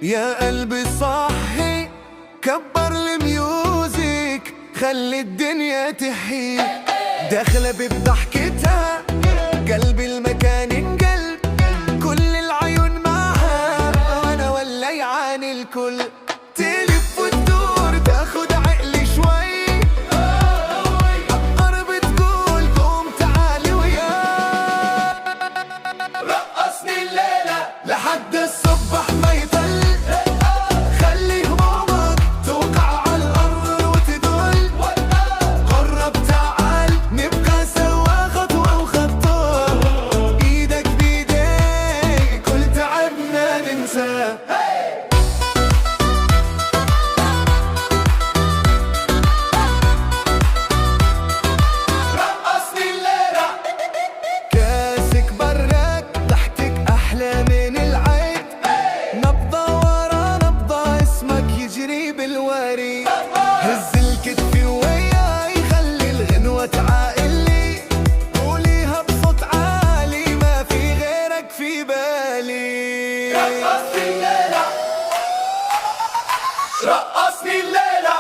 يا قلبي صحي كبر الميوزك، خلي الدنيا تحيي، داخلة بضحكتها قلبي المكان انقلب، كل العيون معها وانا ولا يعاني الكل، تلف وتدور تاخد عقلي شوي، قرب تقول قوم تعالي وياي، رقصني الليلة لحد الصبح ما يطل، خلي همومك توقع على الأرض وتدل، قرب تعال نبقى سوا خطوة وخطوة، إيدك بإيدي كل تعبنا ننساه. رقصني الليلة كاسك برك، ضحكتك أحلى من العيد، نبضة ورا نبضة اسمك يجري بالوريد، هز الكتف وياي خلي الغنوة تعاقلي، قوليها بصوت عالي ما في غيرك في بالي. رقصني الليلة، رقصني الليلة.